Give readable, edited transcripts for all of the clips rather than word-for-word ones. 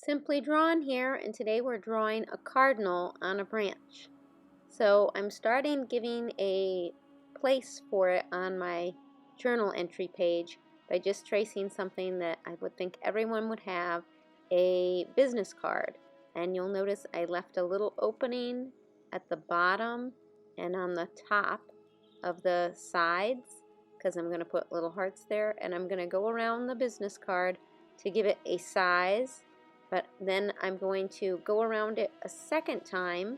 Simply Drawn here, and today we're drawing a cardinal on a branch. So I'm starting giving a place for it on my journal entry page by just tracing something that I would think everyone would have, a business card. And you'll notice I left a little opening at the bottom and on the top of the sides because I'm going to put little hearts there, and I'm going to go around the business card to give it a size. But then I'm going to go around it a second time,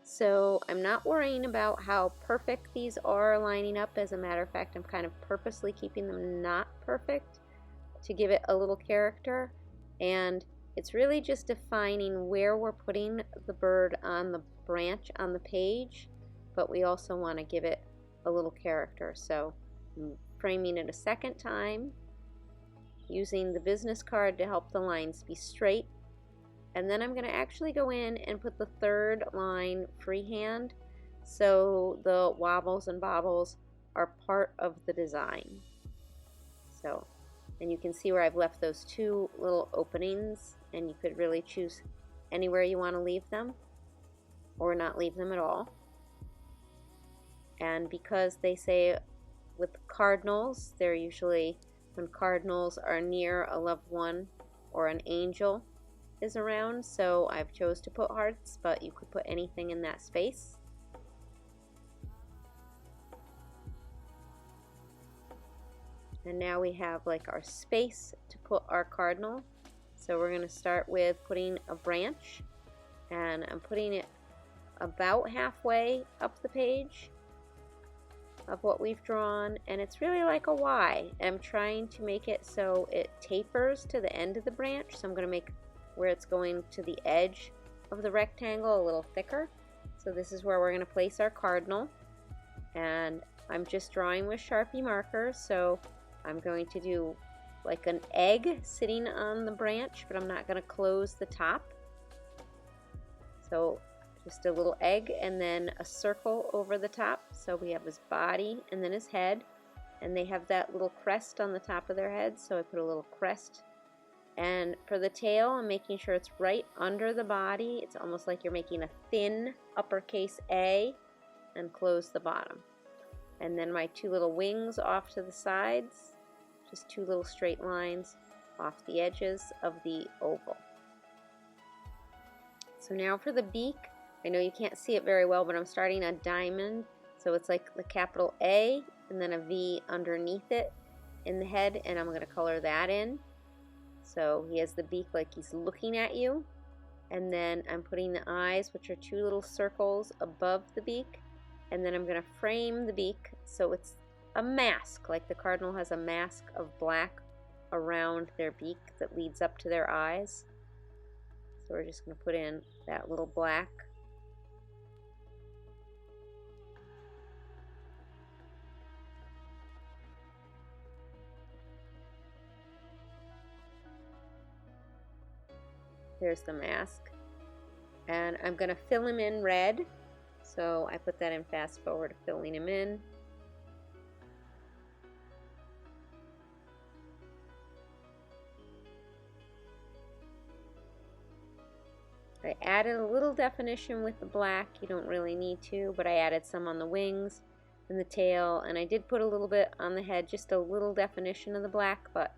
so I'm not worrying about how perfect these are lining up. As a matter of fact, I'm kind of purposely keeping them not perfect to give it a little character, and it's really just defining where we're putting the bird on the branch on the page, but we also want to give it a little character. So I'm framing it a second time, using the business card to help the lines be straight. And then I'm going to actually go in and put the third line freehand, so the wobbles and bobbles are part of the design. So, and you can see where I've left those two little openings, and you could really choose anywhere you want to leave them or not leave them at all. And because they say with cardinals, they're usually when cardinals are near a loved one or an angel is around, so I've chose to put hearts, but you could put anything in that space. And now we have like our space to put our cardinal. So we're going to start with putting a branch, and I'm putting it about halfway up the page of what we've drawn, and it's really like a Y. I'm trying to make it so it tapers to the end of the branch, so I'm going to make where it's going to the edge of the rectangle a little thicker. So this is where we're going to place our cardinal, and I'm just drawing with Sharpie markers, so I'm going to do like an egg sitting on the branch, but I'm not going to close the top. So just a little egg and then a circle over the top. So we have his body and then his head, and they have that little crest on the top of their head, so I put a little crest. And for the tail, I'm making sure it's right under the body. It's almost like you're making a thin uppercase A, and close the bottom. And then my two little wings off to the sides, just two little straight lines off the edges of the oval. So now for the beak, I know you can't see it very well, but I'm starting a diamond, so it's like the capital A and then a V underneath it in the head, and I'm going to color that in. So he has the beak like he's looking at you, and then I'm putting the eyes, which are two little circles above the beak, and then I'm going to frame the beak so it's a mask, like the cardinal has a mask of black around their beak that leads up to their eyes. So we're just going to put in that little black. There's the mask. And I'm going to fill him in red. So I put that in fast forward, filling him in. I added a little definition with the black. You don't really need to, but I added some on the wings and the tail, and I did put a little bit on the head, just a little definition of the black, but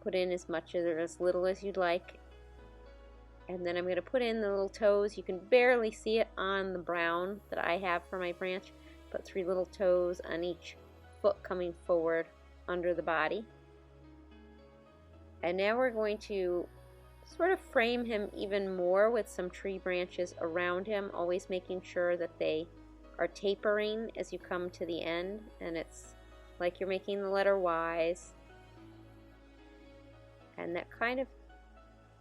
put in as much or as little as you'd like. And then I'm going to put in the little toes. You can barely see it on the brown that I have for my branch. Put 3 little toes on each foot coming forward under the body. And now we're going to sort of frame him even more with some tree branches around him, always making sure that they are tapering as you come to the end, and it's like you're making the letter Y's. And that kind of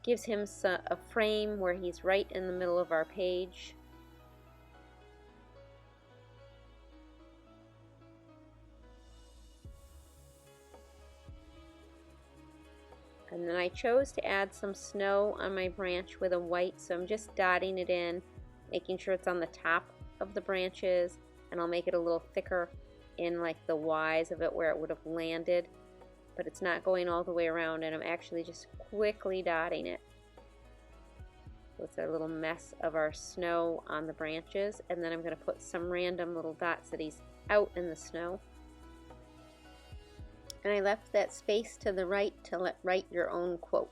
gives him a frame where he's right in the middle of our page. And then I chose to add some snow on my branch with a white, so I'm just dotting it in, making sure it's on the top of the branches, and I'll make it a little thicker in like the Y's of it where it would have landed, but it's not going all the way around, and I'm actually just quickly dotting it. So it's our little mess of our snow on the branches, and then I'm going to put some random little dots that he's out in the snow. And I left that space to the right to write your own quote.